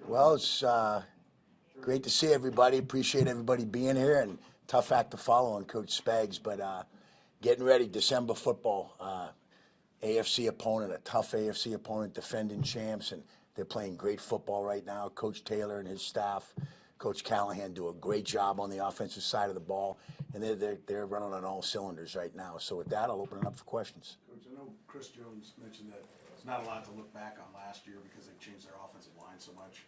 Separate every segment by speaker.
Speaker 1: Well, it's great to see everybody. Appreciate everybody being here, and tough act to follow on Coach Spags. But getting ready, December football, AFC opponent, a tough AFC opponent, defending champs, and they're playing great football right now. Coach Taylor and his staff, Coach Callahan do a great job on the offensive side of the ball, and they're running on all cylinders right now. So with that, I'll open it up for questions.
Speaker 2: Coach, I know Chris Jones mentioned that it's not a lot to look back on last year because they changed their offensive line so much.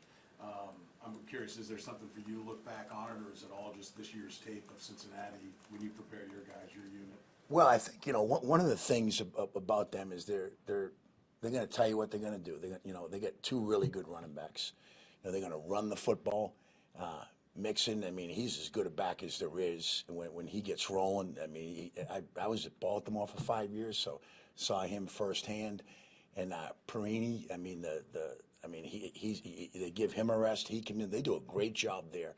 Speaker 2: I'm curious, is there something for you to look back on it, or is it all just this year's tape of Cincinnati when you prepare your guys, your unit?
Speaker 1: Well, I think one of the things about them is they're going to tell you what they're going to do. They get two really good running backs. They're going to run the football. Mixon, I mean, he's as good a back as there is. When he gets rolling, I mean, I was at Baltimore for 5 years, so saw him firsthand. And Perini, I mean, they give him a rest. They do a great job there.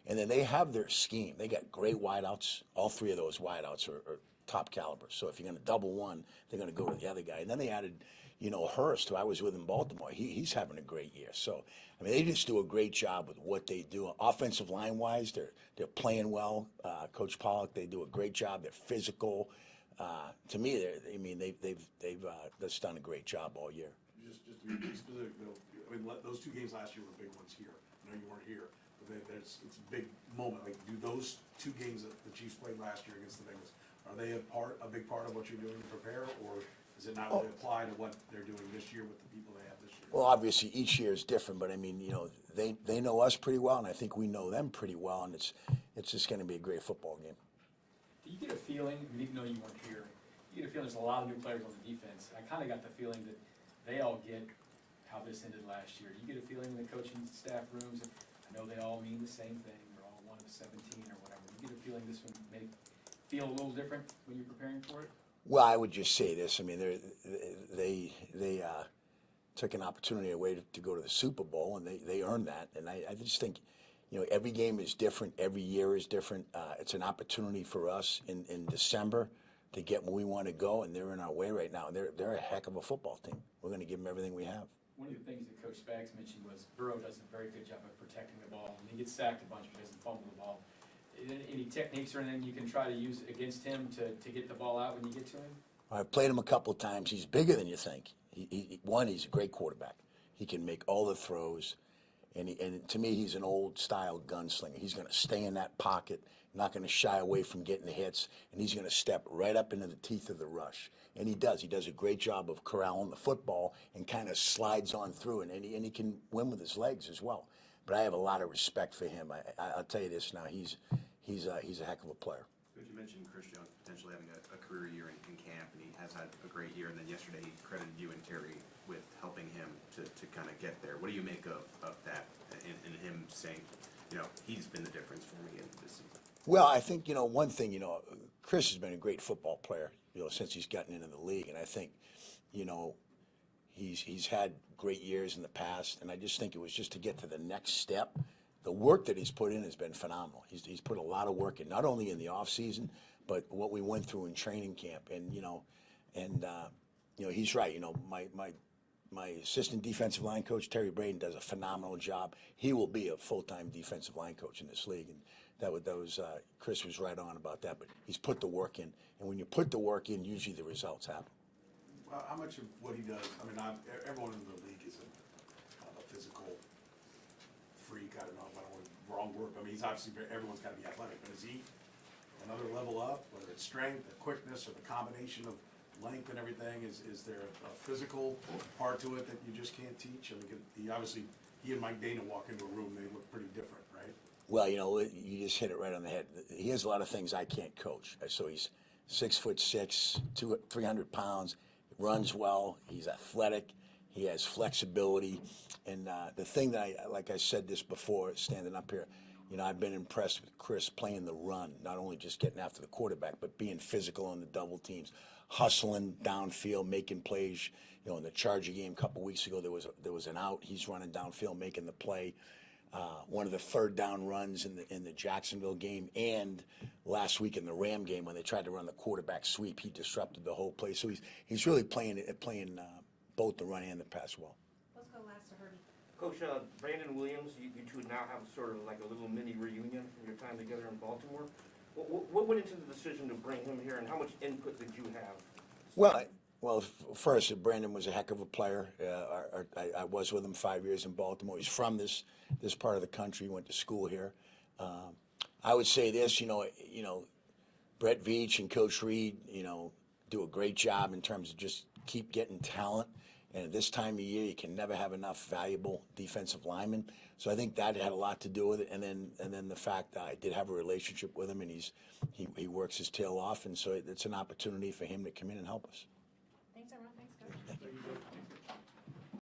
Speaker 1: And then they have their scheme. They got great wideouts. All three of those wideouts are top caliber. So if you're going to double one, they're going to go to the other guy. And then they added, Hurst, who I was with in Baltimore. He's having a great year. So, I mean, they just do a great job with what they do. Offensive line-wise, they're playing well. Coach Pollock, they do a great job. They're physical. To me, they've just done a great job all year.
Speaker 2: Just to be specific, though, I mean, those two games last year were big ones here. I know you weren't here, but it's a big moment. Like, do those two games that the Chiefs played last year against the Bengals, are they a big part of what you're doing to prepare, or does it not really apply to what they're doing this year with the people they have this year?
Speaker 1: Well, obviously each year is different, but I mean, they know us pretty well, and I think we know them pretty well, and it's just going to be a great football game.
Speaker 3: Do you get a feeling, I mean, even though you weren't here, you get a feeling there's a lot of new players on the defense. I kind of got the feeling that they all get how this ended last year. Do you get a feeling in the coaching staff rooms? I know they all mean the same thing. They're all 1 of 17 or whatever. Do you get a feeling this one may feel a little different when you're preparing for it?
Speaker 1: Well, I would just say this. I mean, they took an opportunity away to go to the Super Bowl, and they earned that. And I just think, every game is different. Every year is different. It's an opportunity for us in December to get where we want to go, and they're in our way right now. They're a heck of a football team. We're going to give them everything we have.
Speaker 3: One of the things that Coach Spags mentioned was Burrow does a very good job of protecting the ball. And he gets sacked a bunch, but doesn't fumble the ball. Any techniques or anything you can try to use against him to get the ball out when you get to him?
Speaker 1: I've played him a couple of times. He's bigger than you think. He's a great quarterback. He can make all the throws, and to me, he's an old-style gunslinger. He's going to stay in that pocket, not going to shy away from getting the hits, and he's going to step right up into the teeth of the rush. And he does. He does a great job of corralling the football and kind of slides on through, and he can win with his legs as well. But I have a lot of respect for him. I'll tell you this now. He's a heck of a player.
Speaker 4: Coach, you mentioned Chris Jones potentially having a career year in camp, and he has had a great year. And then yesterday he credited you and Terry with helping him to kind of get there. What do you make of that and him saying, he's been the difference for me in this season?
Speaker 1: Well, I think, one thing, Chris has been a great football player, since he's gotten into the league. And I think, he's had great years in the past. And I just think it was just to get to the next step. The work that he's put in has been phenomenal. He's put a lot of work in, not only in the off season, but what we went through in training camp. And, he's right. My assistant defensive line coach, Terry Braden, does a phenomenal job. He will be a full-time defensive line coach in this league. And Chris was right on about that. But he's put the work in. And when you put the work in, usually the results happen.
Speaker 2: How much of what he does, I mean, everyone in the league is a physical freak. I don't know if I don't want the wrong word. I mean, he's obviously, everyone's got to be athletic. But is he another level up, whether it's strength, the quickness, or the combination of length and everything? Is there a physical part to it that you just can't teach? I mean, he and Mike Dana walk into a room, they look pretty different, right?
Speaker 1: Well, you just hit it right on the head. He has a lot of things I can't coach. So he's 6'6", 300 pounds, runs well, he's athletic, he has flexibility. And the thing that like I said this before, standing up here, I've been impressed with Chris playing the run, not only just getting after the quarterback, but being physical on the double teams, hustling downfield, making plays. In the Charger game a couple weeks ago, there was an out. He's running downfield, making the play. One of the third down runs in the Jacksonville game, and last week in the Ram game when they tried to run the quarterback sweep, he disrupted the whole play. So he's really playing both the run and the pass well.
Speaker 5: Let's go last to Herbie. Coach, Brandon Williams, you two now have sort of like a little mini reunion from your time together in Baltimore. What went into the decision to bring him here, and how much input did you have?
Speaker 1: Well, first, Brandon was a heck of a player. I was with him 5 years in Baltimore. He's from this part of the country. Went to school here. I would say this, Brett Veach and Coach Reed, do a great job in terms of just keep getting talent. And at this time of year, you can never have enough valuable defensive linemen. So I think that had a lot to do with it. And then the fact that I did have a relationship with him, and he works his tail off, and so it's an opportunity for him to come in and help us.